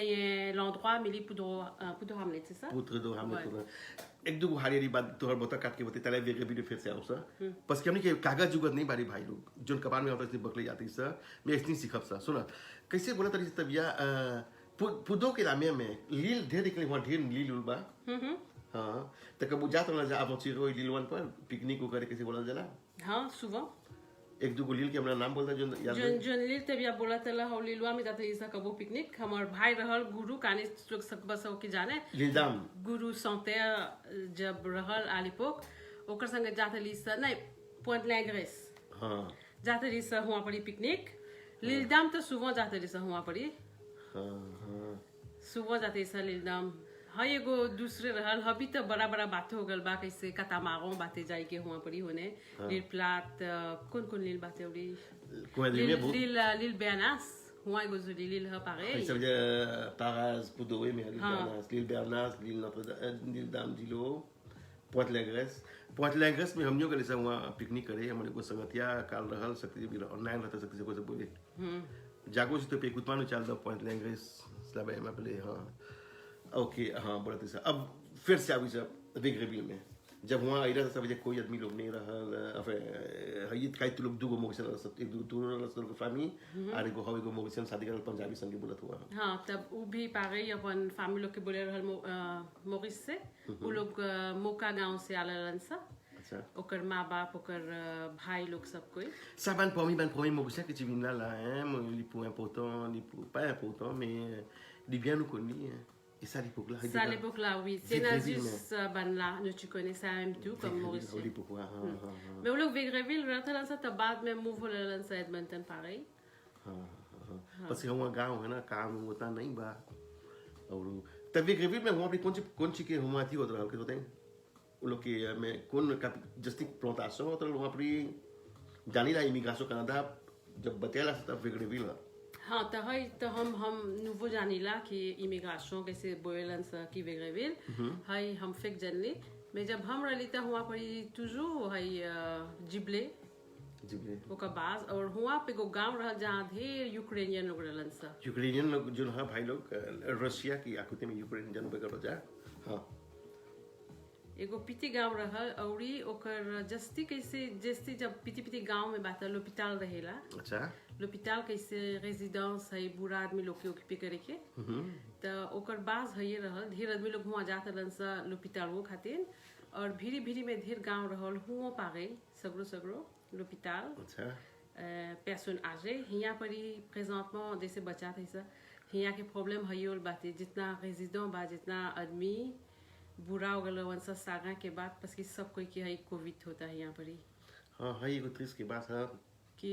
B: l'endroit मिली पुदो हमलेट c'est ça
A: पुत्र दो हमलेट एक दो हरियाली बात तो हर बोता काट के बोते तले वेगे वीडियो फिर से आओ सर बस कि हमने के कागज जुगत नहीं बारी भाई लोग जोन कबार में होता है बकले जाती सर मैं इतनी सिखब सर सुना कैसे बोला तरी तबिया पुदो के लामे में लील ढेर निकले वहाँ ढेर लील उलबा हाँ तो कब जाते ना जा आप चिरो लीलवन पर पिकनिक को करे कैसे बोला जला
B: हाँ सुबह
A: एक दो लील के अपना नाम बोलता जो
B: जन लील तब या बोला तला हो लीलवा में जाते ऐसा कबो पिकनिक हमार भाई रहल गुरु काने लोग सब बस हो के जाने
A: लीलदाम
B: गुरु संते जब रहल आलिपोक ओकर संगे जाते लीसा नहीं पॉइंट लैग्रेस
A: हाँ
B: जाते लीसा हुआ पड़ी पिकनिक लीलदाम तो सुबह जाते लीसा हुआ पड़ी
A: हाँ
B: सुबह जाते ऐसा लीलदाम हाँ एगो दूसरे रहल हबी तो बड़ा बात हो गल बा कैसे कतामागों बातें जाए के हुआ पड़ी होने लील प्लाट कौन लील बातें उड़ी लील बेनास हुआ एगो जो लील है पारे
A: ça veut dire Paraz Pudoé mais l'île Bernas l'île l'île Dame d'Ilo Pointe-Langresse में हम जो करे सब वहाँ पिकनिक करे हमारे को संगतिया काल रहल सकते भी ऑनलाइन रहता सकते को सब बोले जागो से तो पे कुतमान चल दो Pointe-Langresse là bas m'appelait हाँ ओके हाँ बोला था अब फिर से अभी सब वेग्रेविल में जब वहाँ आई रहा था सब कोई आदमी लोग नहीं रहा फिर ये कई तो लोग दो मोगिसन एक दो लोग फैमिली आरे को हवे को मोगिसन शादी कर पंजाबी संग बोलत हुआ
B: हाँ तब वो भी पागई अपन फैमिली लोग के बोले रहल मोगिस से वो लोग मोका गांव से आला लंसा अच्छा ओकर माँ बाप ओकर भाई लोग सब कोई
A: साबान पमी मोगिसन que tu viens là hein les points importants les pas importants mais les bien nous connus et ça l'époque là
B: ça l'époque là oui c'est Nazus ban là nous tu connais ça même tout comme Maurice mais au lieu de Végreville rentre là ça ta बाद में move हो là ça Edmonton pareil
A: parce que वहाँ गाँव है ना काम होता नहीं बा और तब Végreville में वहाँ पे कौन सी के हम आती होता है होते हैं वो लोग के में कौन जस्ती प्लांटेशन होता है वहाँ पे जानी ला इमिग्रेशन कनाडा जब बताया था Végreville
B: हाँ तो हम nouveau जानीला कि इमिग्रेशन कैसे बोयलेंस की वेग्रेविल हाय हम फेक जनली mais जब हम रही तो हुआ पड़ी toujours हाय जिबले ओका बाज और हुआ पे को गांव रह जहाँ ढेर यूक्रेनियन लोग रहलन सा
A: यूक्रेनियन लोग जो हाँ भाई लोग रशिया की आकुते में यूक्रेन जन पे करो जा हाँ
B: एगो पिटी गांव रहल औरी ओकर जस्ती जब पिटी गांव में बात l'hôpital रहेला
A: अच्छा
B: l'hôpital कैसे रेजिडेंस है बुरा आदमी लोग के ओक्यूपे करे के तो ओकर बाज है रहल ढेर आदमी लोग वहाँ जात रहलन सा l'hôpital वो खातिर और भीरी में ढेर गांव रहल हुओ पागे सगरो l'hôpital
A: अच्छा
B: personne âgée यहाँ पर ही présentement जैसे बचा थे सा यहाँ के प्रॉब्लम है ये बातें जितना रेजिडेंट बा जितना आदमी बुरा हो गया वंशा सागा के बाद बस कि सब कोई की है कोविड होता है यहाँ पर ही
A: हाँ है ये कुछ के बाद है
B: कि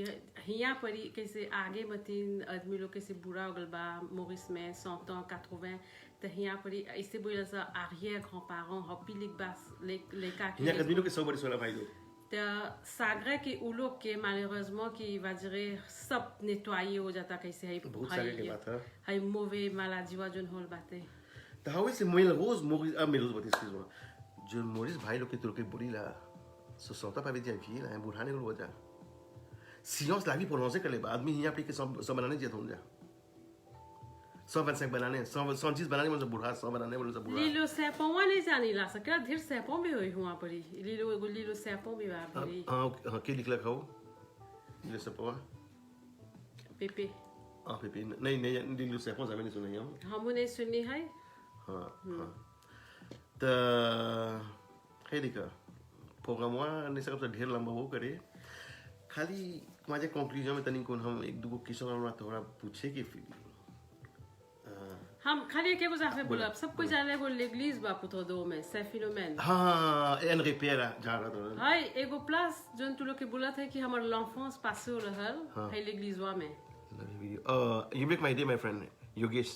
B: यहाँ पर ही कैसे आगे मतीन आदमी लोग कैसे बुरा हो गया बा मोरिस में 100 ans 80 तो यहाँ पर ही ऐसे बोला सा arrière grands-parents हॉपी लिख बास लेका के
A: यहाँ आदमी लोग के सब बड़े सोला भाई लोग
B: तो सागरे के उ लोग के malheureusement की वजह सब नेटवाई हो जाता कैसे है
A: बहुत सारे के बात
B: है mauvais maladie वा जोन होल बातें
A: तो हाँ वैसे Melrose Maurice excuse-moi जो Maurice भाई लोग के तुरके बुरी ला 60 pas bien vie là un bourrane को वजह science la vie prononcée que les आदमी यहाँ पे के 100 बनाने जेत होंगे 125 बनाने 110 बनाने मतलब बुढ़ा 100 बनाने बोलो सब बुढ़ा
B: लीलो सेपो वाले जानी ला सका ढेर सेपो भी हुई हुआ पड़ी लीलो सेपो भी आ पड़ी
A: हाँ के लिख लगा हो लीलो सेपो
B: पेपे
A: पेपे नहीं लीलो सेपो jamais नहीं सुनी
B: हम नहीं सुनी है
A: हाँ तो हेलिका प्रोग्राम वहाँ नहीं सकता ढेर लंबा हो करे खाली माझे कंक्लूजन में तनिक हम एक दो क्वेश्चन हमरा थोड़ा पूछे के फिर
B: हम खाली के बुझा बोला सब कोई जाने वो l'église बा पुतो दो में c'est phénomène
A: हाँ एन रिपेयर जा रहा था
B: हाय एगो प्लस जोन तू लोग के बोला था कि हमार l'enfance passé हो रहल है l'église वा में
A: you make my day my friend Yogesh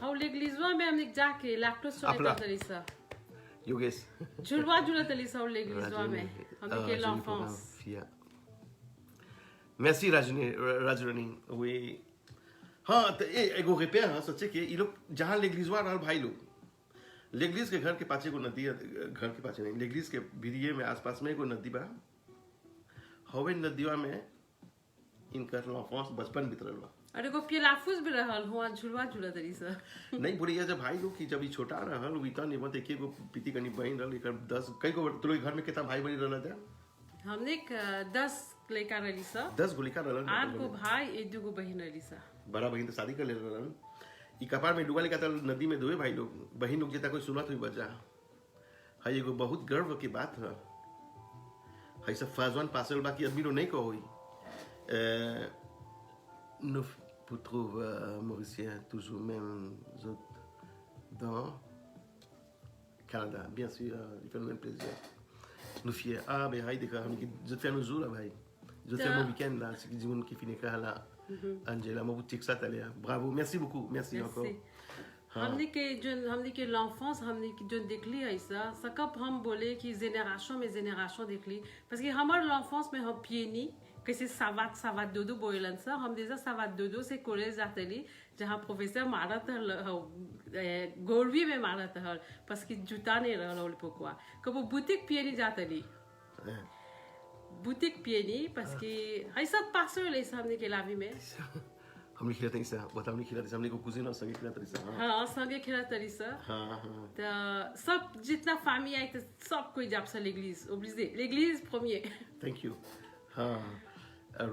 B: how l'église वा में हमने जाके लैक्टोस सोने तरी सा
A: Yogesh.
B: Julwa tali sa l'église में हमने के l'enfance.
A: Merci Rajrani. Oui. हाँ तो एगो रिपेयर हाँ सोचे कि ये लोग जहाँ l'église वाला भाई लोग l'église के घर के पाछे को नदी घर के पाछे नहीं l'église के भिरिये में आसपास में एगो नदी बा हवे नदिया में इनका l'enfance बचपन बितरल बा
B: अरे को पिलाफुस भी रहल हुआ झुलवा तरी सा
A: नहीं बुढ़िया जब भाई लोग की जब ये छोटा रहल वो इतना नहीं बते कि को पिती कनी बहन रहल एकर 10 कई को तो घर में कितना भाई बहन रहल था
B: हमने 10 लड़का रही सा
A: 10 गो लड़का रहल
B: 8 गो भाई 1 गो बहन रही सा
A: बड़ा बहन तो शादी कर ले रहल ई कपार में डुबा लेका नदी में धोए भाई लोग बहन लोग जेता कोई सुनत हुई बजा है एगो बहुत गर्व की बात है है सब फाजवान पासल बाकी आदमी रो नहीं को होई nous vous trouve Mauricien toujours même dans Canada bien sûr il fait le même plaisir nous fiers ah ben hay देखा हमने जो fait nos jours là भाई जो fait mon week-end là c'est qui qui finit là Angela moi vous texte ça allez bravo merci beaucoup merci encore
B: हमने के l'enfance हमने की जो देख ली ऐसा सकप हम बोले कि génération देख ली parce que हमारे l'enfance में हम pieni que c'est savat dodo boilan ça हम déjà savat dodo c'est collège ateli जहाँ प्रोफेसर मारा था गोरवी में मारा था parce que जूता नहीं रहा लोग pourquoi que वो boutique pieni जातली boutique pieni parce que ऐसा पास हो ले सामने के लावी में
A: हमने खेला था इसे बता हमने खेला था हमने को कुछ ना संगे खेला था इसे
B: हाँ संगे खेला था इसे
A: हाँ
B: तो सब जितना फैमिली आई तो सब कोई जाप सा l'église premier
A: thank you हाँ और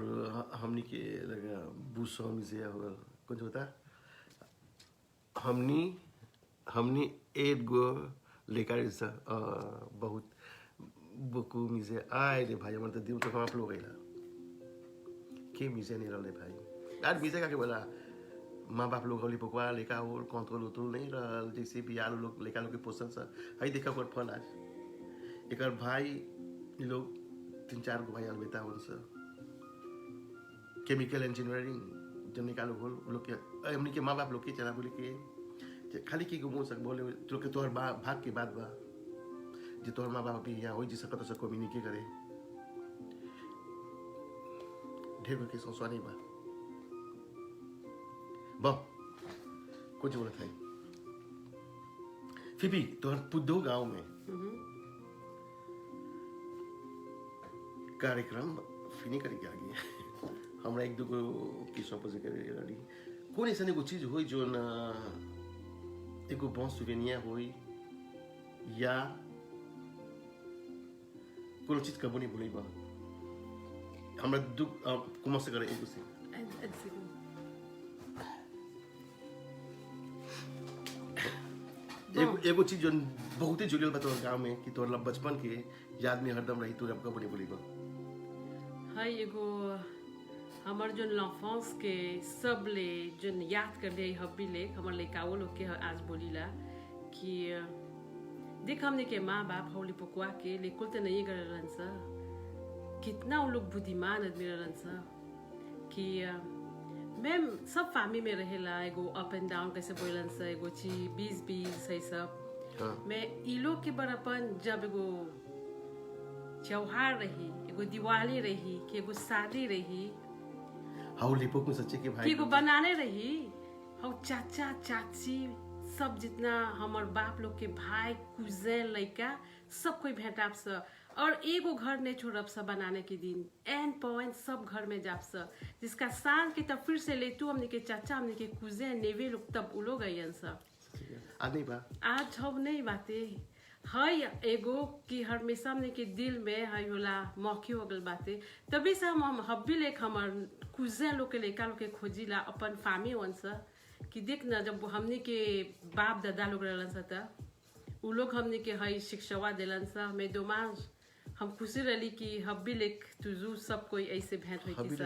A: हमने के लगा बूसों में से और कुछ होता हमने 8 गो लेकर इसे बहुत बुकु में से आए रे भाई हमारे तो दिन तो कहाँ फ्लो गया के मिसे नहीं रहे भाई यार मिसे का क्या बोला माँ बाप लोग होली पकवा लेका वो कंट्रोल उतरल नहीं रहा जैसे भी यार लोग लेका लोग के पोषण सा हाई देखा कोट फल आज एक भाई लोग 3-4 गो भाई अलबेता उनसे केमिकल इंजीनियरिंग जब निकालो लोग के हमने के माँ बाप लोग के चला बोले के खाली की घूमो सक बोले जो के तोहर भाग के बाद बा जो तोहर माँ बाप भी यहाँ हो जी सकत तो कम्युनिकेट करे ढेर के सोचवा नहीं बा bon कुछ बोला था फिर भी तोहर पुद्दो गांव में कार्यक्रम फिनी करके आ गया हमरा एक दो किस्सा पर जिक्र करी कौन ऐसा एगो चीज होई जो ना एगो bon souvenir होई या कोई चीज कबो नहीं भूली बा हमरा दुख commence करे एगो से एगो चीज जो बहुत ही जुड़ल बा तोर गांव में कि तोर बचपन के याद में हरदम रही तोर कबो नहीं भूली बा
B: हाय एगो हमर जो l'enfance के सब ले जो याद कर दे हब्बी ले हमर लइकाओ लोग के आज बोलीला कि देख हमने के माँ बाप होली पकुआ के लेकुल तो नहीं करलन सा कितना वो लोग बुद्धिमान आदमी रहलन सा कि मैम सब फैमिली में रहेला एगो अप एंड डाउन कैसे बोलन सा एगो ची 20 है सब मैं ई लोग के बड़ापन जब एगो त्योहार रही एगो दिवाली रही कि एगो शादी रही
A: हाउ लिपोक में सच्चे के भाई
B: एगो बनाने रही हाउ चाचा चाची सब जितना हमार बाप लोग के भाई कुजन लड़का सब कोई भेंटाप सा और एगो घर नहीं छोड़ब सा बनाने के दिन एंड पॉइंट सब घर में जाप सा जिसका शान के तब फिर से ले तू हमने के चाचा हमने के कुजन नेवे लोग तब उ लोग आयन सा
A: आज नहीं बा
B: आज हम नहीं बातें हाय एगो कि हमेशा हमने के दिल में हाय होला मौकी हो गल बातें तभी से हम हब्बी लेख हमार कुजन लोग के लेका लोग के खोजिला अपन फैमिली वन सा कि देख ना जब हमने के बाप दादा लोग रहलन सा था उ लोग हमने के हाई शिक्षावा दिलन सा मैं दोमाज हम खुशी रही कि हब्बी लेख तुझू सब कोई ऐसे भेंट हुई
A: हब्बी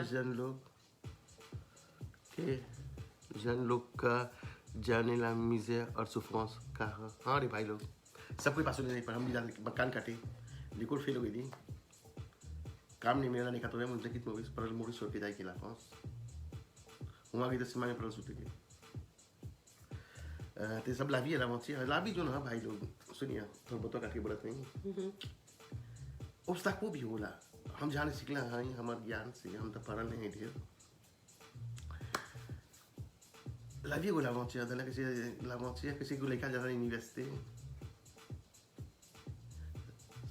A: जन लोग का जाने ला मिजे और सुफ्रांस का हाँ रे भाई लोग सब कोई पास नहीं पर हम भी जाने मकान काटे लिकोड फेल हो गई थी काम नहीं मिला नहीं का तो मैं मुझे कितना मूवीज पर मूवीज होके जाए किला पास वहाँ गई तो सीमा में पर सुते के ते सब लाभी है ना मौसी लाभी जो ना भाई लोग सुनिए थोड़ा बहुत काके बोलत नहीं obstáculo भी होला हम जाने सीखला हैं हमारे ज्ञान से हम तो पढ़ल नहीं ढेर la vie ou l'aventure dans l'aventure que c'est que les cas de l'université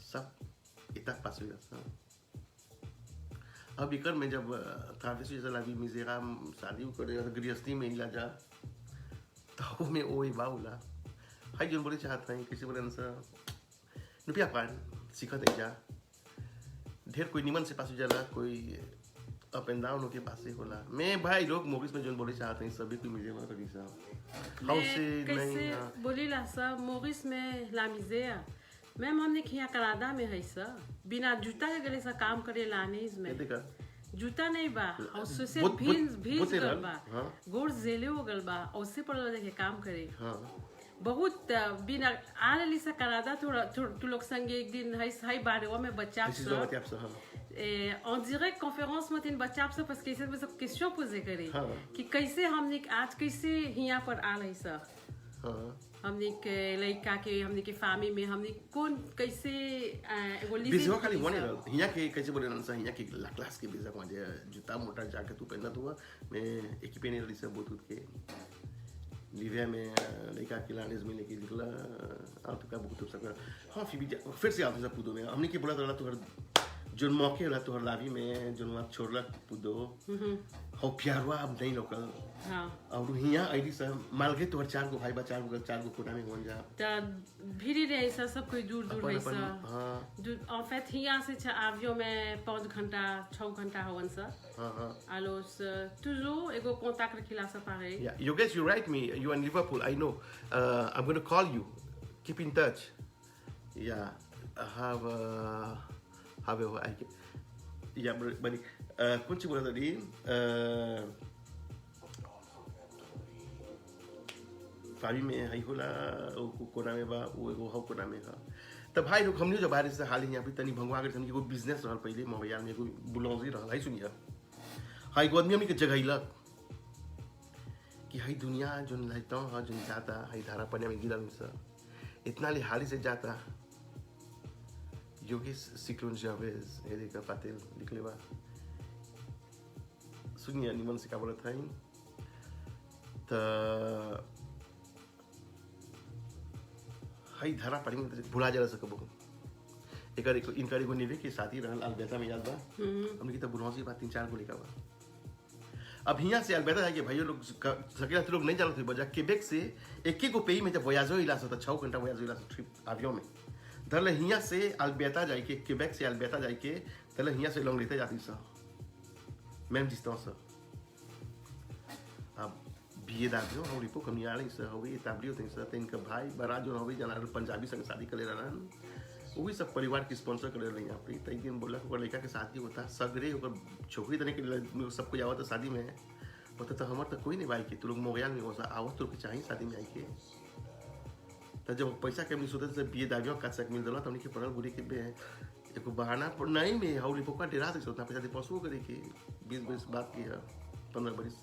A: ça étape pas sur ça अब इकर में जब traverse जैसा la vie misérable शादी को गृहस्थी में इला जा तो में ओए बाउला हाई जोन बोले चाहता है किसी बोले ना नुपिया पान सीखा दे जा ढेर कोई निमन से पास जाला कोई अप एंड डाउन के पास से होला मैं भाई लोग मोरिस में जोन बोले चाहते हैं सभी को मिले वाला कभी सा हाउ से नहीं
B: बोली ला सा मोरिस में ला मिज़ेर मैम हमने किया कनाडा में है सा बिना जूता के गले सा काम करे लाने इसमें
A: देखा
B: जूता नहीं बा और से भीज गल बा गोड़ जेले हो गल बा और से पड़ देखे काम करे
A: हां
B: बहुत बिना आने लिसा कनाडा थोड़ा तू लोग संग एक दिन हाई बारे में बच्चा on dirait conférence में तीन बच्चा आपसे parce que इसे में सब क्वेश्चन पोजे करे कि कैसे हमने आज कैसे यहाँ पर आ रही सर हमने के लड़का के हमने के फैमिली में हमने कौन कैसे वो
A: वीजा खाली वन यहाँ के कैसे बोले ना यहाँ के ला क्लास के वीजा कौन जूता मोटा जाके तू पहनना तो मैं एक ही पहने रही सब बहुत के लिविया में लड़का के लाने में लेके निकला आप का बहुत सब हाँ फिर से आते सब पूदो में हमने के बोला तो हर जो मौके होला तो हर लावी में जो आप छोड़ला पूदो हो प्यारवा अब नहीं लोकल
B: हाँ
A: और यहाँ आईडी सब मालगे तो हर चार को भाई बा चार को कोटा में होन जा
B: ता भीड़ रहे सा सब कोई दूर रहे सा en fait यहाँ से avion में 5 घंटा 6 घंटा होवन सा alors toujours ego contact रखिला सा pareil
A: yeah you guys you write me you in Liverpool I know I'm going to call you keep in touch yeah I have या बड़ी कुछ बोला था दी फावी में हाई होला कोना में बा वो हाउ कोना में हा तब भाई लोग हमने जो बाहर से हाल ही यहाँ पे तनी भंगवा के हमने कोई बिजनेस रहल पहले मोबाइल में कोई बुलौजी रहल हाई सुनिया हाई को आदमी हमने के जगह लग कि हाई दुनिया जो लाइता हां जो जाता हाई धारा पने में गिरा मिसा इतना ले हाली से जाता योगेश सिक्लोन जावेज एरिका पाटिल निकले बा सुनिया निमन से का बोला था त हाई धारा पड़ी में भुला जरा सकबो एकर इनकर एगो नेवे के साथी रहल अलबेता में याद बा हमने की त बुनौसी बात 3-4 गो लिखा बा अब यहाँ से अलबेता है कि भाइयों लोग सकेला लोग नहीं जानते बजा क्वेबेक से एक गो पेई में जब वयाजो इला से 6 घंटा वयाजो इला से ट्रिप आवियो में धरले हिया से अलबेता जाए के क्वेबेक से अलबेता जाए के धरले हिया से लॉन्ग लेते जाती सा मैम डिस्टेंस अब बीए दादियो और रिपो कमी आ रही सा हो गई एताब्लियो थे सा इनका भाई बड़ा जो हो गई जना पंजाबी संग शादी कर ले रहा वही सब परिवार की स्पॉन्सर कर रही यहाँ पे तई दिन बोला कि लड़का के शादी होता सगरे ओकर छोकरी तने के सबको आवत शादी में होता तो हमार तो कोई नहीं भाई के तू लोग मोबाइल में होसा आवत तो के चाहिए शादी में आई के तो जब पैसा के हमने सोचे से बीए दागियो का सक मिल दला तो हमने के पड़ल बुरी के बे एको बहाना पर नहीं में हौली पोका डेरा से सोता पैसा दे पसू करे के 20 बात की है 15 बरिस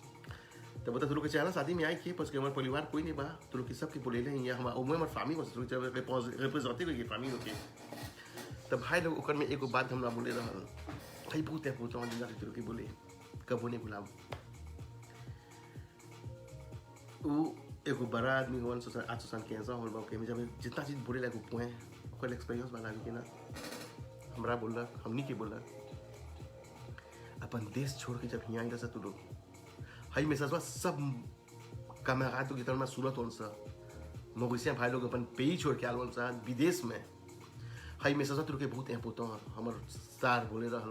A: तो बता तू लोग के चाहना शादी में आई के बस के हमारे परिवार कोई नहीं बा तू लोग के सब के बोले ले या हम उम्र हमार फैमिली बस तू जब रिप्रेजेंटेटिव के फैमिली के तब भाई लोग ओकर में एको बात हमरा बोले रहल भाई बहुत है पूछो हम जाके तू लोग के बोले कबो नहीं भुलाओ वो एगो बड़ा आदमी होवन आज सोसान कैंसर होल बा के जब जितना चीज बोले लागो पोए ओकर एक्सपीरियंस बना के ना हमरा बोला हमनी के बोला अपन देश छोड़ के जब यहाँ आइला तू लोग हाई में सब कैमरा तो जितना में सूरत होल सा मवेशिया भाई लोग अपन पेई छोड़ के आल सा विदेश में हाई में तू के बहुत पोतो हमर सार बोले रहल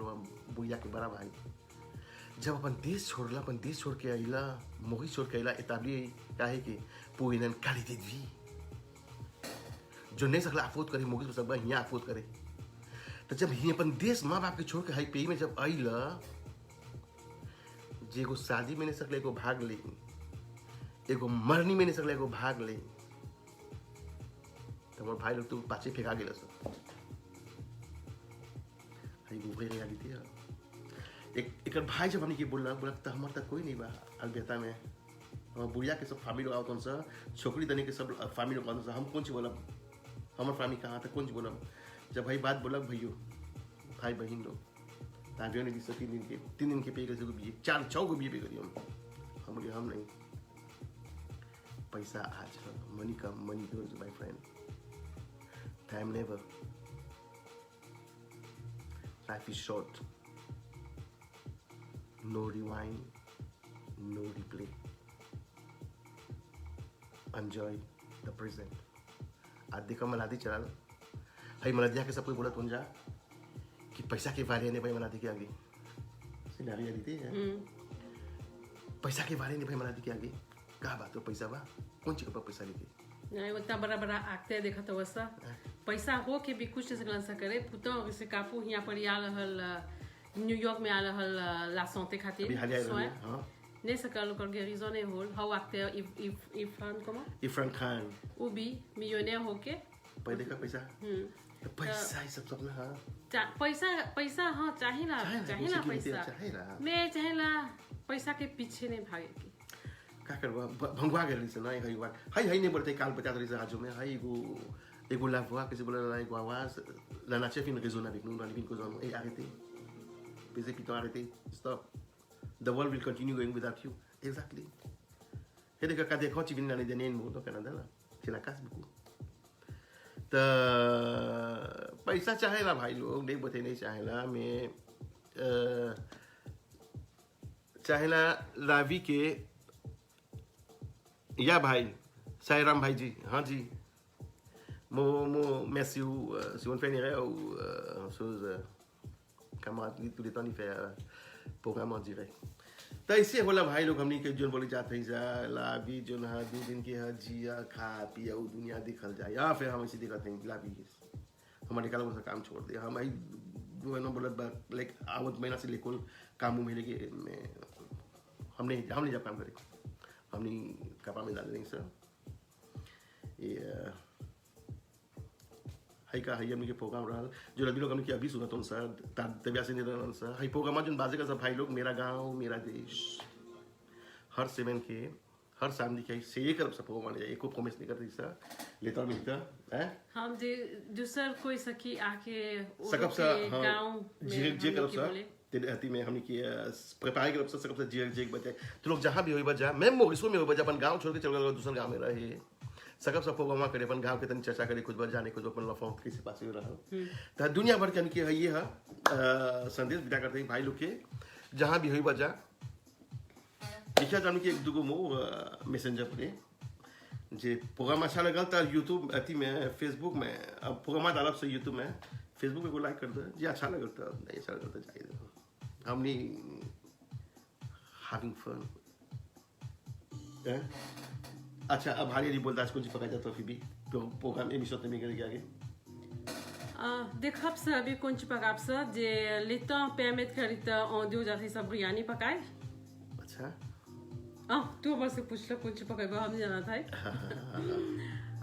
A: बुढ़िया के बड़ा भाई जब अपन देश छोड़ के आइला मोही छोड़ के आइला एताब्ली काहे कि पोइनन क्वालिटी दी जो नहीं सकला अफोर्ड करे मोही तो सब यहाँ अफोर्ड करे तो जब ही अपन देश माँ बाप के छोड़ के हाई पे में जब आइला जेगो शादी में नहीं सकले एगो भाग ले एगो मरनी में नहीं सकले एगो भाग ले तो मोर भाई लोग तो पाछे फेंका गेला सब हाई गोभे रियलिटी है एक भाई जब हमने के बोला तो हमारे तक कोई नहीं बा अलबेता में बुढ़िया के सब फैमिली लोग आवत सा छोकरी दने के सब फैमिली लोग आवत सा हम कौन सी बोला हमारे फैमिली कहाँ था कौन सी बोला जब भाई बात बोला भैया भाई बहन लोग ताबियों ने दी 3 दिन के पे कर सको भी 4 को भी पे करिए हम बोले हम नहीं पैसा आज money come money goes my friend time never life is short no rewind no replay enjoy the present आज देखो मलादी चला भाई मलादिया के सब कोई बोला तुम जा कि पैसा के बारे में भाई मलादी के आगे सिनारी आ थी पैसा के बारे में भाई मलादी के आगे कहा बात हो पैसा बा कौन चीज का पैसा लेके
B: नहीं उतना बड़ा आगते देखा तो वैसा पैसा हो के भी कुछ से गलत करे पुतो से कापू यहाँ पर आ रहल न्यूयॉर्क में आ रहल ला सांते खातिर हां नहीं सकल ओकर गेरिजो नहीं होल हाउ आगते इरफान खान वो भी मिलियनेयर होके
A: पहले का पैसा पैसा ही सब सपना हां
B: पैसा हां चाहिला पैसा मैं चाहिला पैसा के पीछे नहीं भागे की
A: का करवा भंगवा गेली से नहीं हई बात हई नहीं बोलते काल 50 रही से हाजो में हई एगो la voix que se बोला la एगो आवाज la nature fin raisonne avec nous dans les vignes causons et arrêtez baiser piton arrêtez stop the world will continue going without you exactly et de quand quand tu viens dans les derniers mots au Canada là c'est la casse beaucoup तो पैसा चाहेला भाई लोग नहीं बोलते नहीं चाहेला मैं चाहेला लावी के या भाई साईराम भाई जी हाँ जी मो merci si on fait une erreur ou chose camarade tous les temps il fait programme en direct तो इससे होला भाई लोग हमनी के जोन बोली जात है जा लाभी जोन हा 2 दिन के हा जिया खा पिया उ दुनिया देखल जाए या फिर हम ऐसे देखते हैं लाभी हमारे काल वो काम छोड़ दे हम आई वो न बोलत लाइक आवत महीना से लेकर काम में लेके हमने जब काम करे हमने कपा में डाल देंगे सर ये हाई का हाई हमने के प्रोग्राम रहा जो अभी लोग हमने की अभी सुना तो सर तबिया से नहीं रहना सर हाई प्रोग्राम जो बाजे का सब भाई लोग मेरा गांव मेरा देश हर सेवन के हर शाम के से ये करब सब प्रोग्राम जाए एको प्रॉमिस नहीं करती सर लेता मिलता है
B: हम जे दूसर कोई सकी आके
A: सकब सा गांव जे करब सर तेरे में हमने की प्रिपेयर करब सा सकब सा जे बचे तो लोग जहां भी होई बजा मैं मोरिसो में होई बजा अपन गांव छोड़ के चल गए दूसरा गांव में रहे सकब सब प्रोग्राम करे अपन गांव के तन चर्चा करे कुछ बार जाने कुछ अपन लफाओं किसी पास ही रहा तो दुनिया भर के हमने की है ये संदेश विदा करते हैं भाई लोग के जहां भी होई बजा लिखा जाने की एक दुगो मो मैसेंजर पे जे प्रोग्राम अच्छा लगा था यूट्यूब अति में फेसबुक में अब प्रोग्राम डाला से यूट्यूब में फेसबुक पे को लाइक कर दो जी अच्छा लगा था नहीं अच्छा लगा था चाहिए हमने हैविंग फन अच्छा अब हारी नहीं बोलता कुछ पका जाता फिर भी प्रोग्राम एमिशन में करके आगे
B: देखब से अभी कुछ पकाब से जे लेता पेमेंट करिता ऑडियो जाती सब बिरयानी पकाए
A: अच्छा
B: तू बस पूछ लो कुछ पकाएगा हम जाना था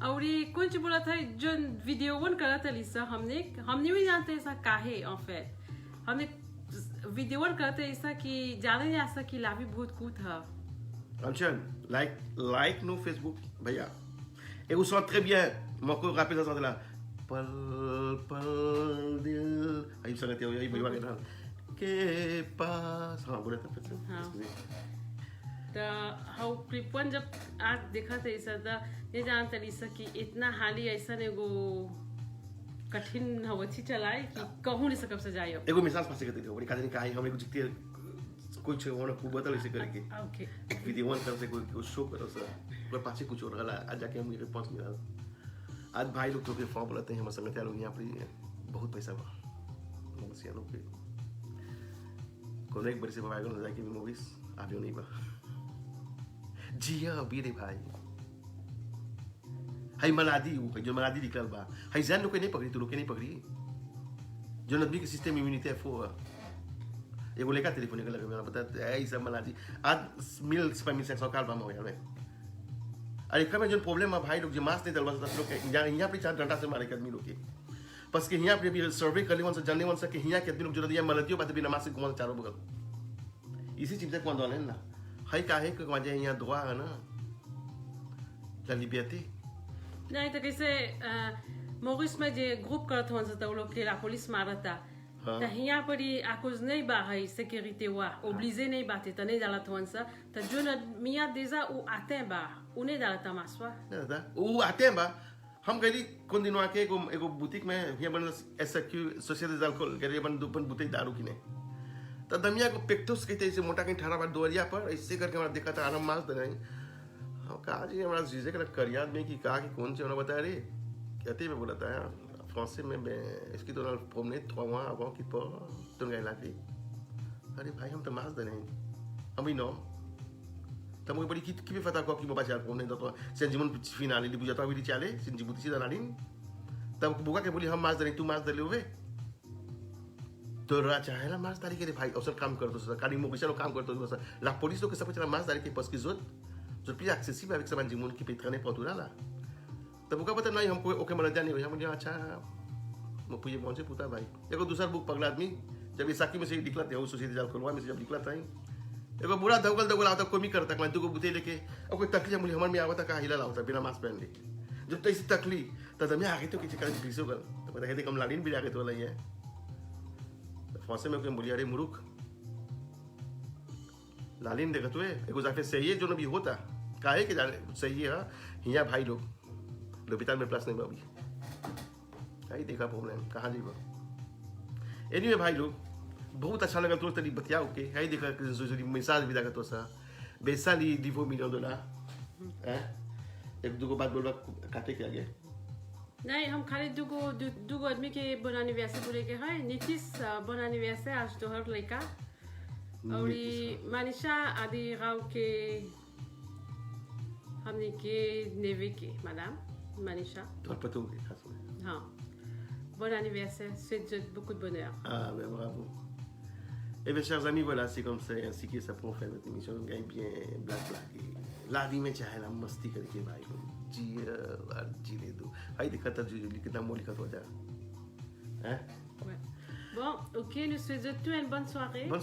B: और ये कुछ बोला था जो वीडियो वन करा था लिसा हमने भी जानते ऐसा काहे ऑफर हमने वीडियो वन करते ऐसा कि जाने ऐसा कि लाभी बहुत कूद था
A: अंचन लाइक नो फेसबुक भैया et vous sentez très bien मको rappelle ça là पल पल दिल आई संगत यही भैया के नाम के पास हां बोले था फिर
B: तो हाउ क्लिप वन जब आज देखा था ऐसा था ये जानते लिसा कि इतना हाली ऐसा ने वो कठिन हवची चलाए कि कहूं नहीं सकब से जाए
A: एगो मिसाल पास करते हो बड़ी काजनी काहे हम एगो जितने कुछ होना खूब बता ऐसे करके
B: ओके
A: वीडियो वन करते कोई शो करो सर और पाछे कुछ और गला आज जाके हम रिस्पांस मिला आज भाई लोग तो के फॉर्म बोलते हैं हम संगत लोग यहां पर बहुत पैसा बा मसिया लोग के कोने एक बड़ी से भाई को जाके मूवीज आबियो नहीं बा जिया बीरे भाई हाई मनादी जो मनादी निकल बा हाई जान लोग के नहीं पकड़ी तो लोग के नहीं पकड़ी जो नदबी के सिस्टम इम्यूनिटी है फो ये बोले का टेलीफोन निकल लगा पता ऐसा मनादी आज मिल स्पैमिंग सेक्स और काल बा हो यार अरे कब जो प्रॉब्लम है भाई लोग जो मास्क नहीं दलवा सकते लोग यहाँ पे 4 घंटा से मारे आदमी लोग के बस के यहाँ पे भी सर्वे कर ली जानने वन सके यहाँ के आदमी लोग जो दिया मलतियों बात बिना मास्क घुमा चारों बगल इसी चीज से कौन है ना हाई काहे के वजह यहाँ दुआ है ना la liberté
B: नहीं तो कैसे Maurice में जे ग्रुप करत हन त लोग के la police मारता त हिया परी आकुज नहीं बा है sécurité वा obligé नहीं बाते त नहीं डालत हन सा त जो मिया déjà ou atteint ba उन्हें डालता maswa
A: nada ou atteint ba हम कहीं continuar के एगो boutique में हिया बन SQ société d'alcool के बन दुपन boutique दारू किने त दमिया को पेक्टोस कहते ऐसे मोटा कहीं ठहरा बार दोरिया पर ऐसे करके हमारा देखा था आराम मास दे कहा जी हमारा चीज़ें का करियाद में कि कहा कि कौन से उन्होंने बताया रे कहते मैं बोला था फ्रांसी में इसकी तो प्रोमने 3 mois avant qu'il part तुम गए लाती अरे भाई हम तो मास दे नहीं हम ही नो तब मुझे बड़ी कि भी पता को कि मोबाइल चार प्रोमने तो सेंजिमन फिनाले ली बुझाता हुई चाले सेंजिबुती से दलालिन तब बुका के बोली हम मास दे नहीं तू मास दे ले हुए तो राजा है ना मास दारी के भाई अवसर काम करते हो काली मोबिशा काम करते हो la police तो कैसा पता मास दारी के पास की जो plus accessible avec ça monde qui peut traîner partout là तब बुका पता नहीं हमको ओके मर जाने हम बोले अच्छा मैं पूछे पहुंचे पुता भाई एगो दूसरा बुक पगला आदमी जब ये साकी में से निकलते हो सोसाइटी जाल खोलवा में से जब निकलता है एगो बुरा दगल आता कोई करता मैं तू को बुते लेके और कोई तकलीफ मुझे हमर में आवता का हिला लाता बिना मास्क पहन ले जब तक इसी तकलीफ तब मैं आगे तो किसी का पीछे कर तो पता है कम लाड़ीन भी आगे तो लई है फ्रांस में कोई बोलिया रे मुरुख लालिन देखत हुए एगो जाके सही है जो न भी होता काहे के सही है हिया भाई लोग लोपिताल में प्लस नहीं बाबी आई देखा प्रॉब्लम कहाँ जीवा एनीवे भाई लोग बहुत अच्छा लगा तो तरी बतिया ओके आई देखा मिसाल भी देखा तो सा बेसाली $10 million हैं एक दो बात बोलवा काटे के आगे
B: नहीं हम खाली दुगो आदमी के bon anniversaire बोले के है नितिश bon anniversaire आज तो हर लड़का और मनीषा आदि राव के हमने के नेवे के मैडम मनीषा
A: तो पता होगा खास में
B: हाँ bon anniversaire c'est beaucoup de bonheur
A: ah ben bravo et bien chers amis voilà c'est comme ça ainsi que ça pour faire notre émission gagne bien blague la vie में चाहे ना मस्ती करके भाई जी ले दो भाई देखा था जो कितना मोली का तो जा हैं
B: bon ok nous souhaitons tous une bonne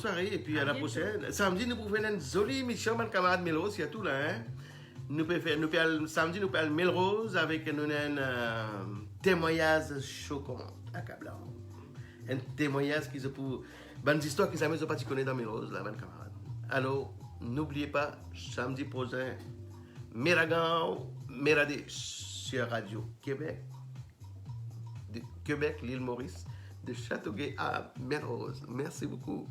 B: soirée
A: et puis à la prochaine samedi nous pouvons faire une jolie émission mon camarade Melrose il y a tout là hein samedi nous parlons Melrose avec un témoignage choquant accablant un témoignage qui se pour bonnes histoires qui jamais pas tu connais dans Melrose là mon camarade alors n'oubliez pas samedi prochain Meragan Merade sur Radio Québec de Québec l'île Maurice de Châteauguay à Melrose. Merci beaucoup.